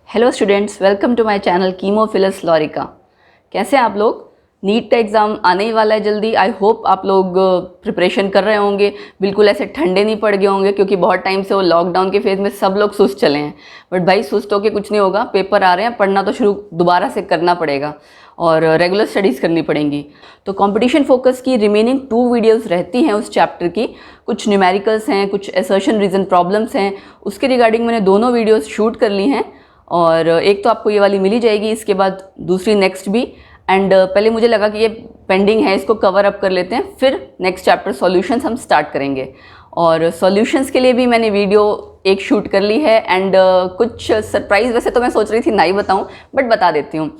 Hello students, welcome to my channel कीमोफिलस लॉरिका। कैसे हैं आप लोग? नीट का एग्ज़ाम आने ही वाला है जल्दी। आई होप आप लोग प्रिपरेशन कर रहे होंगे, बिल्कुल ऐसे ठंडे नहीं पड़ गए होंगे, क्योंकि बहुत टाइम से वो लॉकडाउन के फेज़ में सब लोग सुस्त चले हैं। बट भाई सुस्त होके कुछ नहीं होगा, पेपर आ रहे हैं, पढ़ना तो शुरू दोबारा से करना पड़ेगा और रेगुलर स्टडीज़ करनी पड़ेंगी। तो कंपटीशन फोकस की रिमेनिंग 2 वीडियोस रहती हैं उस चैप्टर की। कुछ न्यूमेरिकल्स हैं, कुछ असर्शन रीजन प्रॉब्लम्स हैं, उसके रिगार्डिंग मैंने दोनों वीडियोस शूट कर ली हैं और एक तो आपको ये वाली मिली जाएगी, इसके बाद दूसरी नेक्स्ट भी। एंड पहले मुझे लगा कि ये पेंडिंग है, इसको कवर अप कर लेते हैं, फिर नेक्स्ट चैप्टर सॉल्यूशंस हम स्टार्ट करेंगे। और सॉल्यूशंस के लिए भी मैंने वीडियो एक शूट कर ली है एंड कुछ सरप्राइज़ वैसे तो मैं सोच रही थी नहीं बताऊं, बट बता देती हूँ।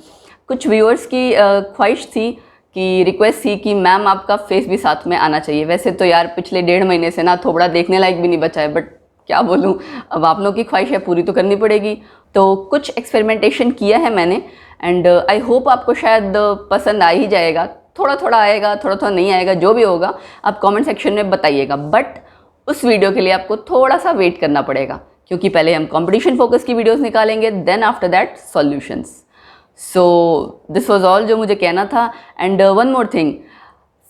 कुछ व्यूअर्स की ख्वाहिश थी कि रिक्वेस्ट थी कि मैम आपका फेस भी साथ में आना चाहिए। वैसे तो यार पिछले 1.5 महीने से ना थोड़ा देखने लायक भी नहीं बचा है, बट क्या बोलूँ, अब आप लोग की ख्वाहिश है, पूरी तो करनी पड़ेगी। तो कुछ एक्सपेरिमेंटेशन किया है मैंने एंड आई होप आपको शायद पसंद आ ही जाएगा। थोड़ा थोड़ा आएगा, थोड़ा थोड़ा नहीं आएगा, जो भी होगा आप कमेंट सेक्शन में बताइएगा। बट उस वीडियो के लिए आपको थोड़ा सा वेट करना पड़ेगा, क्योंकि पहले हम कंपटीशन फोकस की वीडियोस निकालेंगे, then after that solutions. So this was all जो मुझे कहना था। And one more thing,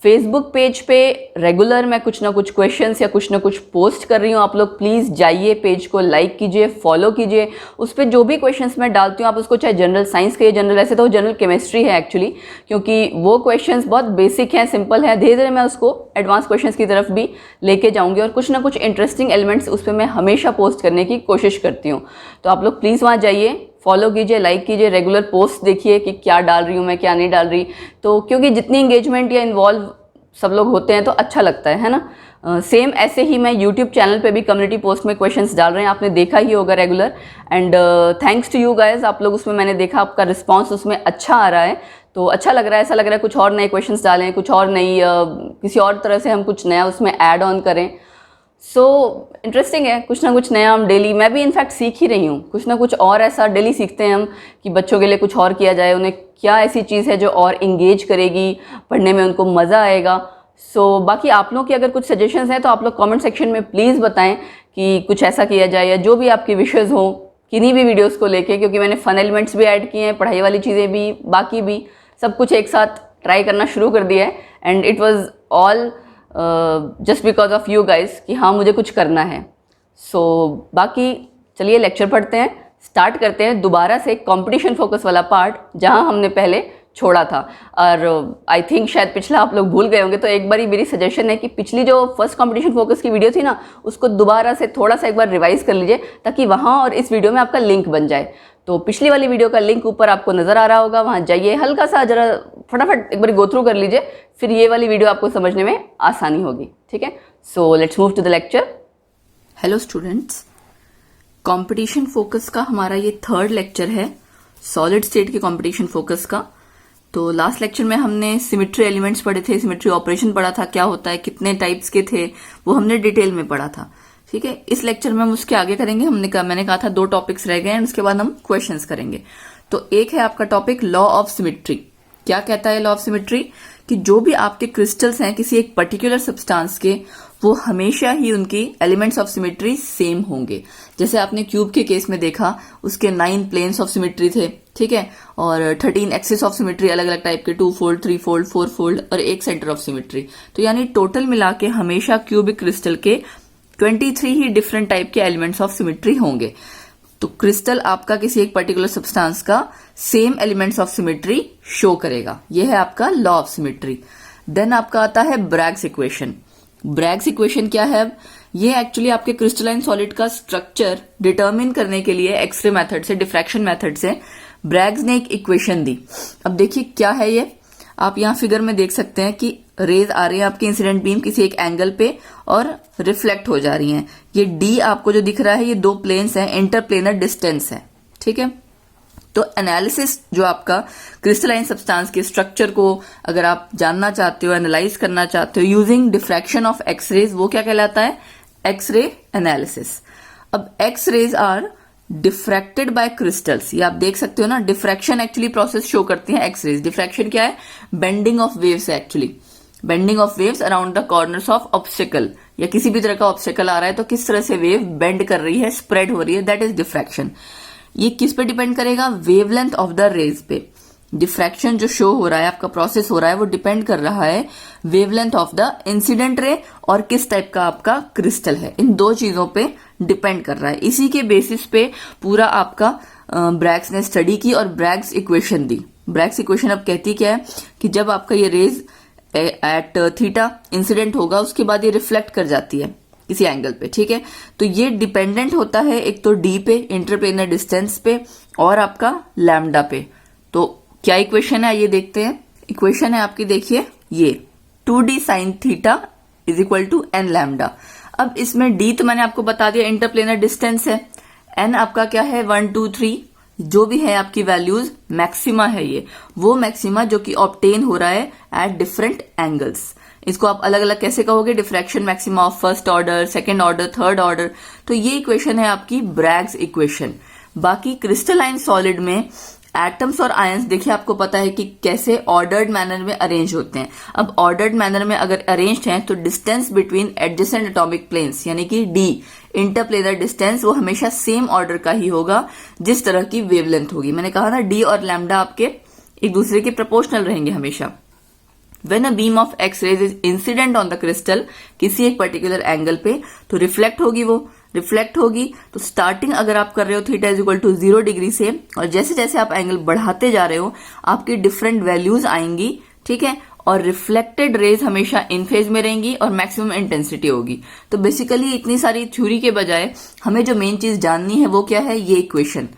Facebook page पे रेगुलर मैं कुछ ना कुछ क्वेश्चंस या कुछ ना कुछ पोस्ट कर रही हूँ। आप लोग प्लीज़ जाइए, पेज को लाइक कीजिए, फॉलो कीजिए। उस पर जो भी क्वेश्चंस मैं डालती हूँ, आप उसको चाहे जनरल साइंस के, जनरल, ऐसे तो जनरल केमिस्ट्री है एक्चुअली, क्योंकि वो क्वेश्चंस बहुत बेसिक हैं, सिंपल है। धीरे धीरे मैं उसको एडवांस क्वेश्चंस की तरफ भी लेके जाऊँगी और कुछ ना कुछ इंटरेस्टिंग एलिमेंट्स उस पर मैं हमेशा पोस्ट करने की कोशिश करती हूँ। तो आप लोग प्लीज़ वहाँ जाइए, फॉलो कीजिए, लाइक कीजिए, रेगुलर पोस्ट देखिए कि क्या डाल रही हूँ मैं, क्या नहीं डाल रही। तो क्योंकि जितनी इंगेजमेंट या इन्वॉल्व सब लोग होते हैं तो अच्छा लगता है ना। सेम ऐसे ही मैं यूट्यूब चैनल पे भी कम्युनिटी पोस्ट में क्वेश्चंस डाल रहे हैं, आपने देखा ही होगा regular. And thanks to you guys, आप लोग उसमें, मैंने देखा आपका रिस्पॉन्स उसमें अच्छा आ रहा है, तो अच्छा लग रहा है। ऐसा लग रहा है कुछ और नए क्वेश्चंस डालें, कुछ और नई किसी और तरह से हम कुछ नया उसमें ऐड ऑन करें। सो इंटरेस्टिंग है, कुछ ना कुछ नया हम डेली, मैं भी इनफैक्ट सीख ही रही हूँ, कुछ ना कुछ और ऐसा डेली सीखते हैं हम कि बच्चों के लिए कुछ और किया जाए, उन्हें क्या ऐसी चीज़ है जो और इंगेज करेगी, पढ़ने में उनको मज़ा आएगा। सो बाकी आप लोग की अगर कुछ सजेशंस हैं तो आप लोग कमेंट सेक्शन में प्लीज़ बताएं कि कुछ ऐसा किया जाए, या जो भी आपकी विशेज़ हो किन्हीं भी वीडियोज़ को लेके, क्योंकि मैंने फन एलिमेंट्स भी ऐड किए हैं, पढ़ाई वाली चीज़ें भी, बाकी भी सब कुछ एक साथ ट्राई करना शुरू कर दिया है। And it was all just because of you guys कि हाँ मुझे कुछ करना है। सो बाकी चलिए लेक्चर पढ़ते हैं, स्टार्ट करते हैं दोबारा से कंपटीशन फोकस वाला पार्ट जहाँ हमने पहले छोड़ा था। और आई थिंक शायद पिछला आप लोग भूल गए होंगे, तो एक बार मेरी सजेशन है कि पिछली जो फर्स्ट कंपटीशन फोकस की वीडियो थी ना, उसको दोबारा से थोड़ा सा एक बार रिवाइज कर लीजिए, ताकि वहाँ और इस वीडियो में आपका लिंक बन जाए। तो पिछली वाली वीडियो का लिंक ऊपर आपको नज़र आ रहा होगा, वहाँ जाइए, हल्का सा जरा फटाफट एक बार गो थ्रू कर लीजिए, फिर ये वाली वीडियो आपको समझने में आसानी होगी। ठीक है, so let's move to the lecture. Hello students, competition focus का हमारा ये 3rd लेक्चर है, सॉलिड स्टेट के कंपटीशन फोकस का। तो लास्ट लेक्चर में हमने सिमेट्री एलिमेंट्स पढ़े थे, सिमेट्री ऑपरेशन पढ़ा था, क्या होता है, कितने टाइप्स के थे, वो हमने डिटेल में पढ़ा था। ठीक है, इस लेक्चर में हम उसके आगे करेंगे। मैंने कहा था 2 टॉपिक्स रह गए हैं, उसके बाद हम क्वेश्चंस करेंगे। तो एक है आपका टॉपिक लॉ ऑफ सिमेट्री। क्या कहता है लॉ ऑफ सिमेट्री? कि जो भी आपके क्रिस्टल्स हैं किसी एक पर्टिकुलर सब्सटेंस के, वो हमेशा ही उनकी एलिमेंट्स ऑफ सिमेट्री सेम होंगे। जैसे आपने क्यूब के केस में देखा, उसके 9 प्लेन्स ऑफ सिमेट्री थे, ठीक है, और 13 एक्सिस ऑफ सिमेट्री अलग अलग टाइप के, 2 फोल्ड, 3 फोल्ड, 4 फोल्ड और एक सेंटर ऑफ सिमेट्री। तो यानी टोटल मिला के हमेशा क्यूबिक क्रिस्टल के 23 ही डिफरेंट टाइप के एलिमेंट्स ऑफ सिमेट्री होंगे। तो क्रिस्टल आपका किसी एक पर्टिकुलर सब्सटेंस का same elements of symmetry show करेगा। यह है आपका लॉ ऑफ सिमेट्री। देन आपका आता है ब्रैग्स इक्वेशन। ब्रैग्स इक्वेशन क्या है? ये एक्चुअली आपके क्रिस्टलाइन सॉलिड का स्ट्रक्चर डिटरमिन करने के लिए एक्सरे मेथड से, डिफ्रैक्शन मेथड से ब्रैग्स ने एक इक्वेशन दी। अब देखिए क्या है ये, आप यहाँ फिगर में देख सकते हैं कि रेज आ रही है आपकी इंसिडेंट बीम किसी एक एंगल पे और रिफ्लेक्ट हो जा रही हैं। ये डी आपको जो दिख रहा है, ये 2 प्लेन्स हैं, इंटरप्लेनर डिस्टेंस है। ठीक है, तो एनालिसिस जो आपका क्रिस्टलाइन सब्सटेंस के स्ट्रक्चर को अगर आप जानना चाहते हो, एनालाइज करना चाहते हो यूजिंग डिफ्रैक्शन ऑफ एक्सरेज, वो क्या कहलाता है? X-ray analysis. अब X-rays are diffracted by crystals, ये आप देख सकते हो ना, डिफ्रैक्शन एक्चुअली प्रोसेस शो करती है एक्सरेज। डिफ्रैक्शन क्या है? बेंडिंग ऑफ वेव्स है actually, bending of waves around the corners of obstacle, या किसी भी तरह का ऑब्स्टिकल आ रहा है तो किस तरह से वेव बेंड कर रही है, स्प्रेड हो रही है, दैट इज डिफ्रैक्शन। ये किस पे डिपेंड करेगा? वेवलेंथ ऑफ द रेज पे। डिफ्रैक्शन जो शो हो रहा है, आपका प्रोसेस हो रहा है, वो डिपेंड कर रहा है wavelength of the incident ray और किस टाइप का आपका क्रिस्टल है। इन दो चीजों पे डिपेंड कर रहा है। इसी के बेसिस पे पूरा आपका ब्रैग्स ने स्टडी की और ब्रैग्स इक्वेशन दी। ब्रैग्स इक्वेशन अब कहती क्या है कि जब आपका ये रेज एट थीटा इंसिडेंट होगा, उसके बाद ये रिफ्लेक्ट कर जाती है किसी एंगल पे, ठीक है। तो ये डिपेंडेंट होता है एक तो डी पे, इंटरप्लेनर डिस्टेंस पे, और आपका लैम्डा पे। तो क्या इक्वेशन है ये देखते हैं। इक्वेशन है आपकी, देखिए ये 2d sine theta is equal to n lambda. अब इसमें d तो मैंने आपको बता दिया इंटरप्लेनर डिस्टेंस है, n आपका क्या है 1 2 3, जो भी है आपकी वैल्यूज मैक्सिमा है ये, वो मैक्सिमा जो कि ऑब्टेन हो रहा है एट डिफरेंट एंगल्स। इसको आप अलग अलग कैसे कहोगे? Diffraction maxima of first order, second order, third order. तो ये इक्वेशन है आपकी ब्रैग्स इक्वेशन। बाकी क्रिस्टलाइन सॉलिड में एटम्स और आयंस देखिए आपको पता है कि कैसे ऑर्डर्ड मैनर में अरेंज होते हैं। अब ऑर्डर्ड मैनर में अगर अरेंज्ड हैं तो distance between adjacent atomic planes यानी कि डी इंटरप्लेनर डिस्टेंस वो हमेशा सेम ऑर्डर का ही होगा जिस तरह की वेवलेंथ होगी। मैंने कहा ना डी और लैम्डा आपके एक दूसरे के प्रोपोर्शनल रहेंगे हमेशा। When a beam of X-rays is incident on the crystal किसी एक पर्टिकुलर एंगल पे तो रिफ्लेक्ट होगी, वो रिफ्लेक्ट होगी। तो स्टार्टिंग अगर आप कर रहे हो theta is equal to 0 degree से, और जैसे जैसे आप एंगल बढ़ाते जा रहे हो आपकी डिफरेंट वैल्यूज आएंगी, ठीक है। और रिफ्लेक्टेड रेज हमेशा इन फेज में रहेंगी और मैक्सिमम इंटेंसिटी होगी। तो बेसिकली इतनी सारी थ्योरी के बजाय हमें जो मेन चीज जाननी है वो क्या है? ये इक्वेशन।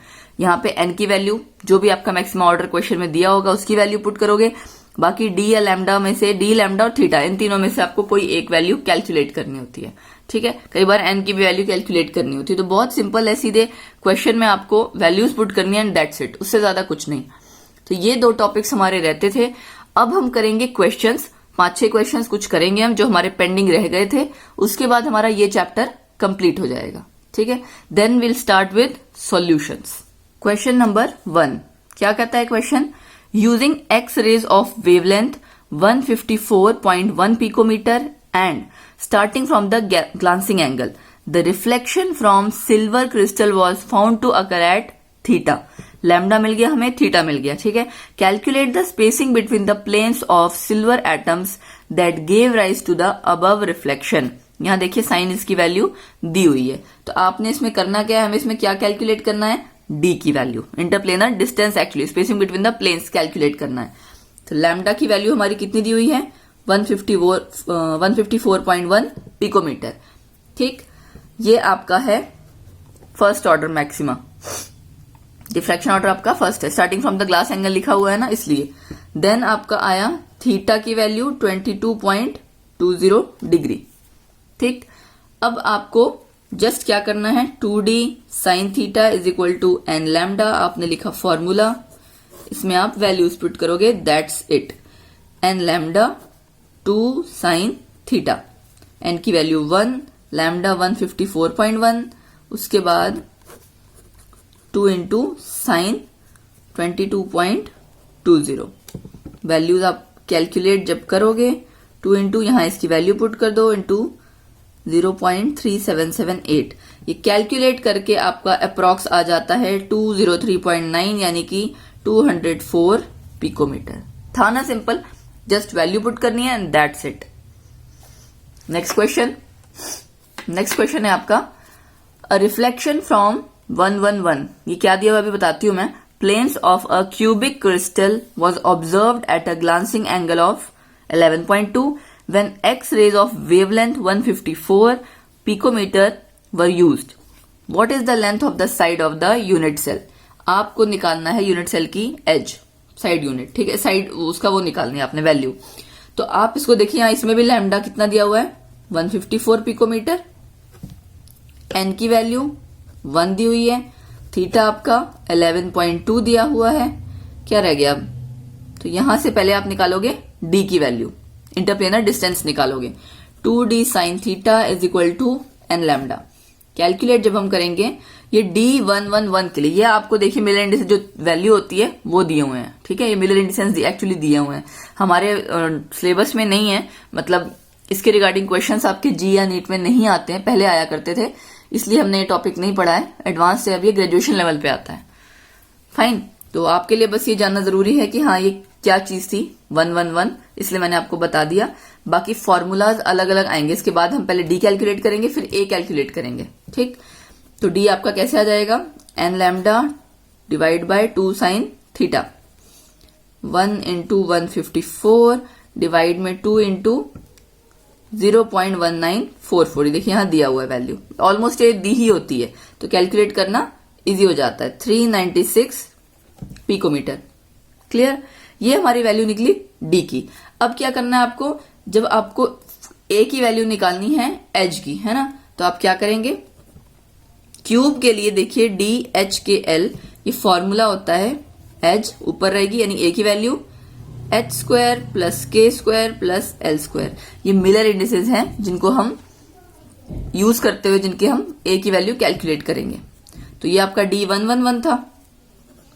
यहाँ पे एन की वैल्यू जो भी आपका मैक्सिमम ऑर्डर क्वेश्चन में दिया होगा उसकी वैल्यू पुट करोगे। बाकी डी या लैम्डा में से, डी लैम्डा और थीटा, इन तीनों में से आपको कोई एक वैल्यू कैलकुलेट करनी होती है, ठीक है। कई बार एन की भी वैल्यू कैलकुलेट करनी होती है। तो बहुत सिंपल है, सीधे क्वेश्चन में आपको वैल्यूज पुट करनी है एंड दैट्स इट, उससे ज्यादा कुछ नहीं। तो ये दो टॉपिक्स हमारे रहते थे। अब हम करेंगे क्वेश्चंस, 5-6 क्वेश्चंस कुछ करेंगे हम जो हमारे पेंडिंग रह गए थे। उसके बाद हमारा ये चैप्टर कंप्लीट हो जाएगा, ठीक है। Then will start with solutions. Question number 1 क्या कहता है क्वेश्चन? Using X rays of wavelength 154.1 picometer and starting from the glancing angle, the reflection from silver crystal was found to occur at theta. Lambda मिल गया हमें, theta मिल गया, ठीक है। Calculate the spacing between the planes of silver atoms that gave rise to the above reflection. यहाँ देखिए sign इसकी वैल्यू दी हुई है। तो आपने इसमें करना क्या है? हमें इसमें क्या कैलकुलेट करना है? डी की value, interplanar distance actually spacing between the planes calculate करना है। तो लैम्डा की वैल्यू हमारी कितनी दी हुई है? 154.1 पिकोमीटर, ठीक। ये आपका है first order maxima. Diffraction order आपका फर्स्ट है, starting from the glass angle लिखा हुआ है ना, इसलिए। देन आपका आया थीटा की वैल्यू 22.20 डिग्री, ठीक। अब आपको जस्ट क्या करना है? 2d sine theta is equal to n lambda, आपने लिखा फॉर्मूला, इसमें आप वैल्यूज पुट करोगे, that's it. N lambda 2 sine theta, n की वैल्यू 1, लैम्डा 154.1, उसके बाद 2 इंटू साइन 22.20। वैल्यूज आप कैलकुलेट जब करोगे 2 इंटू यहाँ इसकी वैल्यू पुट कर दो इंटू 0.3778, ये कैलकुलेट करके आपका अप्रॉक्स आ जाता है 203.9 यानी कि 204 पिकोमीटर। था ना सिंपल? जस्ट वैल्यू पुट करनी है and that's it. Next question है आपका अ रिफ्लेक्शन फ्रॉम 111, ये क्या दिया हुआ अभी बताती हूं मैं। Planes of a cubic crystal was observed at a glancing angle of 11.2 when X rays of wavelength 154 picometer were used. What is the length of the side of the unit cell? आपको निकालना है unit cell की as, side unit, ठीक है, side उसका वो निकालनी है आपने वैल्यू। तो आप इसको देखिए, यहाँ इसमें भी लैम्डा कितना दिया हुआ है? 154 पिकोमीटर, एन की वैल्यू 1 दी हुई है, थीटा आपका 11.2 दिया हुआ है। क्या रह गया अब? तो यहां से पहले आप निकालोगे डी की वैल्यू, इंटरप्लेनर डिस्टेंस निकालोगे। 2d sine theta is equal to n lambda. Calculate जब हम करेंगे ये D111 के लिए, ये आपको देखिए मिलर इंडिसेंस जो वैल्यू होती है वो दिए हुए हैं, ठीक है। ये मिलर इंडिसेंस एक्चुअली दिए हुए हैं, हमारे सिलेबस में नहीं है, मतलब इसके रिगार्डिंग क्वेश्चंस आपके जी या नीट में नहीं आते हैं, पहले आया करते थे। इसलिए हमने ये टॉपिक नहीं पढ़ा है, एडवांस से अब ये ग्रेजुएशन लेवल पे आता है। फाइन, तो आपके लिए बस ये जानना जरूरी है कि हाँ ये क्या चीज थी 111, इसलिए मैंने आपको बता दिया। बाकी फॉर्मूलाज अलग अलग आएंगे, इसके बाद हम पहले डी कैलकुलेट करेंगे फिर ए कैलकुलेट करेंगे। ठीक, तो डी आपका कैसे आ जाएगा, n lambda divide by 2 sine theta, 1 into 154 divide में 2 इंटू 0.1944। देखिए यहाँ दिया हुआ है वैल्यू, ऑलमोस्ट ये दी ही होती है तो कैलकुलेट करना इजी हो जाता है। 396 पिकोमीटर। क्लियर, ये हमारी वैल्यू निकली डी की। अब क्या करना है आपको, जब आपको ए की वैल्यू निकालनी है एच की, है ना, तो आप क्या करेंगे, क्यूब के लिए देखिए डी एच के एल, ये फॉर्मूला होता है, एच ऊपर रहेगी यानी ए की वैल्यू एच स्क्वायर प्लस के स्क्वायर प्लस एल स्क्वायर। ये मिलर इंडिसेस हैं जिनको हम यूज करते हुए जिनके हम ए की वैल्यू कैलकुलेट करेंगे। तो ये आपका डी 111 था,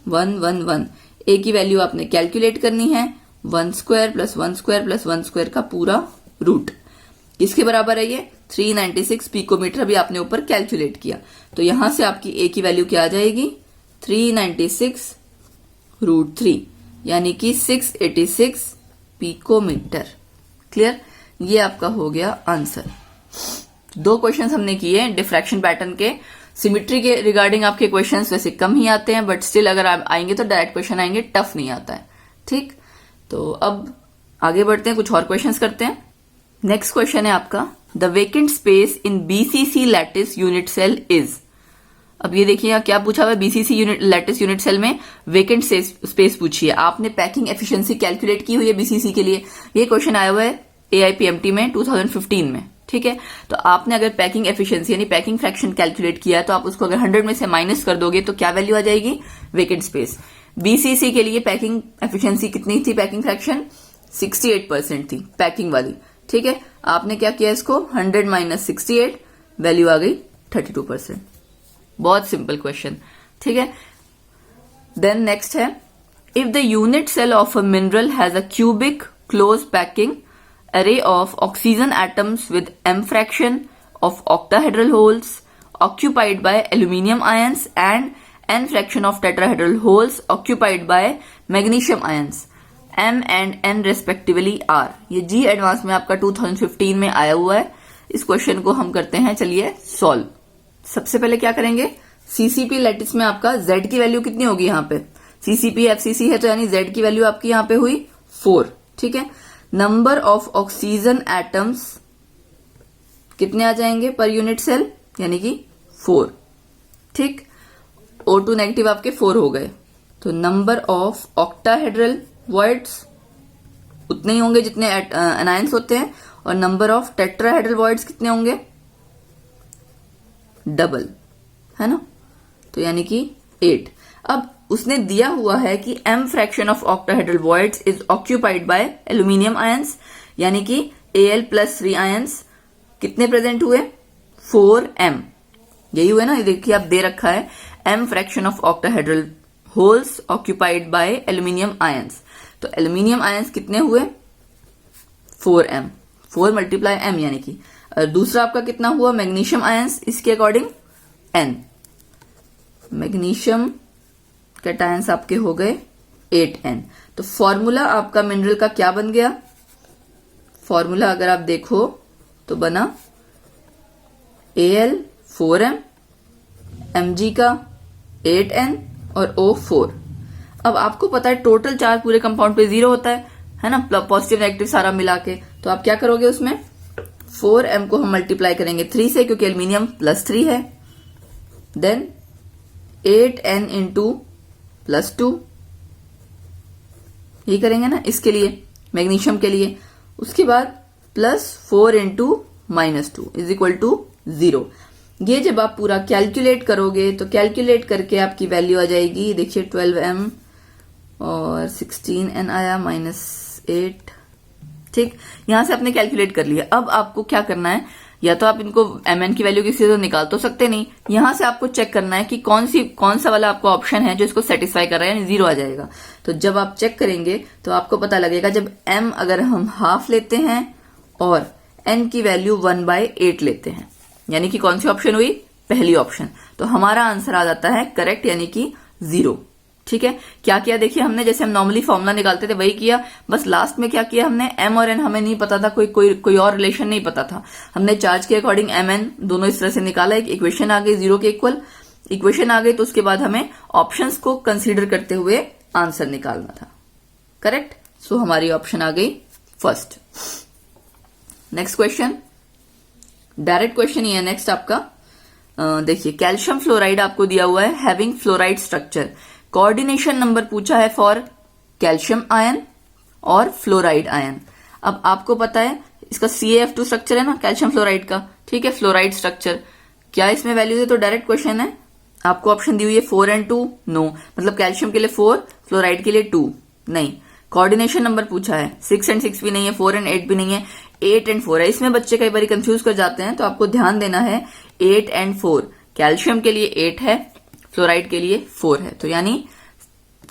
111 ए की वैल्यू आपने कैलकुलेट करनी है 1 square plus 1 square plus 1 square का पूरा रूट। किसके बराबर है ये, 396 पिकोमीटर भी आपने ऊपर कैलकुलेट किया। तो यहां से आपकी ए की वैल्यू क्या आ जाएगी, 396 रूट 3 यानी कि 686 पिकोमीटर। क्लियर, ये आपका हो गया आंसर। 2 क्वेश्चंस हमने किए हैं डिफ्रैक्शन पैटर्न के। सिमिट्री के रिगार्डिंग आपके क्वेश्चंस वैसे कम ही आते हैं, बट स्टिल अगर आप आएंगे तो डायरेक्ट क्वेश्चन आएंगे, टफ नहीं आता है। ठीक, तो अब आगे बढ़ते हैं, कुछ और क्वेश्चंस करते हैं। नेक्स्ट क्वेश्चन है आपका, the vacant space in BCC lattice unit cell is. अब ये देखिए यहाँ क्या पूछा हुआ है, BCC unit lattice unit cell में वेकेंट स्पेस पूछी है। आपने पैकिंग एफिशिएंसी कैलकुलेट की हुई है बीसीसी के लिए, ये क्वेश्चन आया हुआ है एआईपीएमटी में 2015 में। ठीक है, तो आपने अगर पैकिंग एफिशिएंसी यानी पैकिंग फ्रैक्शन कैलकुलेट किया है तो आप उसको अगर 100 में से माइनस कर दोगे तो क्या वैल्यू आ जाएगी, वेकेंट स्पेस। बीसीसी के लिए पैकिंग एफिशिएंसी कितनी थी, पैकिंग फ्रैक्शन 68% थी पैकिंग वाली। ठीक है, आपने क्या किया, इसको 100 माइनस 68, वैल्यू आ गई 32%। बहुत सिंपल क्वेश्चन। ठीक है, देन नेक्स्ट है, if the unit cell of a mineral has a cubic close packing array of oxygen atoms with m fraction of octahedral holes occupied by aluminium ions and n fraction of tetrahedral holes occupied by magnesium ions, m and n respectively are। ये जी advance में आपका 2015 में आया हुआ है। इस question को हम करते हैं, चलिए सॉल्व। सबसे पहले क्या करेंगे, सीसीपी लैटिस में आपका z की वैल्यू कितनी होगी, यहाँ पे सीसीपी एफसीसी है तो यानी z की वैल्यू आपकी यहाँ पे हुई 4। ठीक है, नंबर ऑफ ऑक्सीजन एटम्स कितने आ जाएंगे पर यूनिट सेल, यानी कि 4। ठीक, O2 नेगेटिव आपके 4 हो गए, तो नंबर ऑफ ऑक्टाहेड्रल वॉइड्स उतने ही होंगे जितने एनायंस होते हैं, और नंबर ऑफ टेट्राहेड्रल वॉइड्स कितने होंगे, डबल, है ना, तो यानी कि 8। अब उसने दिया हुआ है कि m fraction of octahedral voids is occupied by aluminium ions, यानी कि Al+3 आयंस कितने प्रेजेंट हुए, 4m, यही हुए ना, ये देखिए आप दे रखा है m fraction of octahedral holes occupied by aluminium ions, तो एल्यूमिनियम आयंस कितने हुए, 4m, 4 मल्टीप्लाई m, यानी कि दूसरा आपका कितना हुआ, मैग्नीशियम आयंस, इसके अकॉर्डिंग n, मैग्नीशियम कैटायंस आपके हो गए 8n। तो फॉर्मूला आपका मिनरल का क्या बन गया, फॉर्मूला अगर आप देखो तो बना Al 4m, Mg का 8n और O 4। अब आपको पता है टोटल चार्ज पूरे कंपाउंड पे 0 होता है ना, पॉजिटिव नेगेटिव सारा मिला के, तो आप क्या करोगे, उसमें 4m को हम मल्टीप्लाई करेंगे 3 से क्योंकि एल्यूमिनियम +3 है, देन 8n इंटू +2, यही करेंगे ना इसके लिए, मैग्नीशियम के लिए। उसके बाद +4 इंटू -2 इज इक्वल टू 0। ये जब आप पूरा कैलकुलेट करोगे तो कैलकुलेट करके आपकी वैल्यू आ जाएगी, देखिए 12m और 16n आया -8। ठीक, यहां से आपने कैलकुलेट कर लिया। अब आपको क्या करना है, या तो आप इनको mn की वैल्यू किसी से निकाल तो सकते नहीं, यहां से आपको चेक करना है कि कौन सा वाला आपको ऑप्शन है जो इसको सेटिस्फाई कर रहा है, यानी 0 आ जाएगा। तो जब आप चेक करेंगे तो आपको पता लगेगा, जब m अगर हम हाफ लेते हैं और n की वैल्यू 1/8 लेते हैं, यानी कि कौन सी ऑप्शन हुई, पहली ऑप्शन। तो हमारा आंसर आ जाता है करेक्ट, यानी कि 0। ठीक है, क्या किया देखिए हमने, जैसे हम नॉर्मली फॉर्मूला निकालते थे वही किया, बस लास्ट में क्या किया हमने, m और n हमें नहीं पता था, कोई और रिलेशन नहीं पता था, हमने चार्ज के अकॉर्डिंग m n दोनों इस तरह से निकाला, एक इक्वेशन आ गई 0 के इक्वल इक्वेशन आ गई, तो उसके बाद हमें ऑप्शंस को कंसीडर करते हुए आंसर निकालना था। करेक्ट, सो हमारी ऑप्शन आ गई first. Next question, direct question ही है नेक्स्ट आपका। देखिए कैल्शियम फ्लोराइड आपको दिया हुआ है having fluoride structure, coordination number पूछा है फॉर कैल्शियम आयन और फ्लोराइड आयन। अब आपको पता है इसका CaF2 स्ट्रक्चर है ना कैल्शियम फ्लोराइड का, ठीक है, फ्लोराइड स्ट्रक्चर, क्या इसमें वैल्यूज है, तो डायरेक्ट क्वेश्चन है, आपको ऑप्शन दी हुई है 4 and 2, नो, मतलब कैल्शियम के लिए 4, फ्लोराइड के लिए 2, नहीं। कोऑर्डिनेशन नंबर पूछा है, 6 and 6 भी नहीं है, 4 and 8 भी नहीं है, 8 and 4 है। इसमें बच्चे कई बार कंफ्यूज कर जाते हैं, तो आपको ध्यान देना है 8 and 4, कैल्शियम के लिए 8 है, फ्लोराइड के लिए 4 है, तो यानी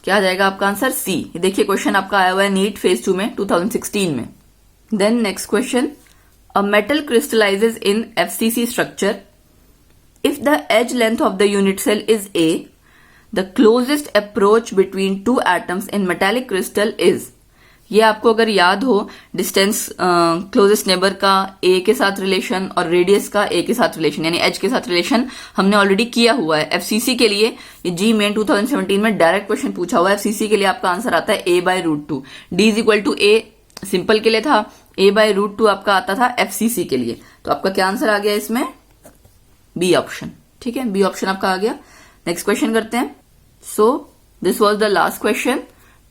क्या आ जाएगा आपका आंसर C। देखिए क्वेश्चन आपका आया हुआ है नीट फेज 2 में 2016 में। Then next question, a metal crystallises in FCC structure if the edge length of the unit cell is a, the closest approach between two atoms in metallic crystal is। ये आपको अगर याद हो distance closest neighbour का a के साथ relation और radius का a के साथ रिलेशन यानी h के साथ रिलेशन हमने ऑलरेडी किया हुआ है FCC के लिए। ये जी मेन 2017 में डायरेक्ट क्वेश्चन पूछा हुआ है। FCC के लिए आपका आंसर आता है a/√2, d is equal to a simple के लिए था, a/√2 आपका आता था FCC के लिए। तो आपका क्या आंसर आ गया इसमें, बी ऑप्शन। ठीक है, बी ऑप्शन आपका आ गया। नेक्स्ट क्वेश्चन करते हैं। सो this was the last question.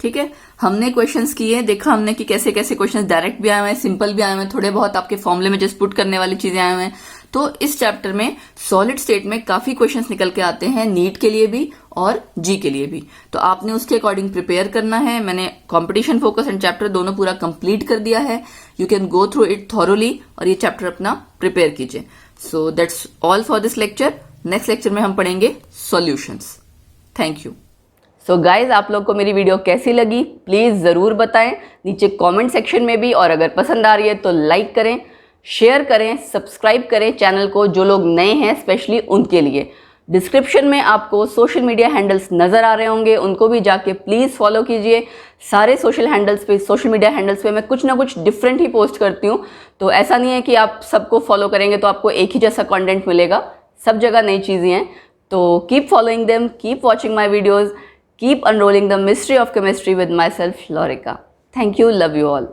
ठीक है, हमने क्वेश्चंस किए, देखा हमने कि कैसे कैसे क्वेश्चंस डायरेक्ट भी आए हुए हैं, सिंपल भी आए हुए हैं, थोड़े बहुत आपके फॉर्मूले में जस्ट पुट करने वाली चीजें आए हुए हैं। तो इस चैप्टर में सॉलिड स्टेट में काफी क्वेश्चंस निकल के आते हैं, नीट के लिए भी और जी के लिए भी। तो आपने उसके अकॉर्डिंग प्रिपेयर करना है। मैंने कॉम्पिटिशन फोकस एंड चैप्टर दोनों पूरा कंप्लीट कर दिया है। You can go through it thoroughly और ये चैप्टर अपना प्रिपेयर कीजिए। So that's all for this lecture. Next lecture में हम पढ़ेंगे solutions. Thank you. So guys, आप लोग को मेरी वीडियो कैसी लगी प्लीज़ ज़रूर बताएं नीचे कमेंट सेक्शन में भी, और अगर पसंद आ रही है तो लाइक करें, शेयर करें, सब्सक्राइब करें चैनल को। जो लोग नए हैं स्पेशली उनके लिए डिस्क्रिप्शन में आपको सोशल मीडिया हैंडल्स नज़र आ रहे होंगे, उनको भी जाके प्लीज़ फॉलो कीजिए। सारे सोशल मीडिया हैंडल्स पे मैं कुछ ना कुछ डिफरेंट ही पोस्ट करती हूँ, तो ऐसा नहीं है कि आप सबको फॉलो करेंगे तो आपको एक ही जैसा कंटेंट मिलेगा, सब जगह नई चीज़ें हैं। तो keep following them, keep watching my videos, keep unrolling the mystery of chemistry with myself, Lorika. Thank you. Love you all.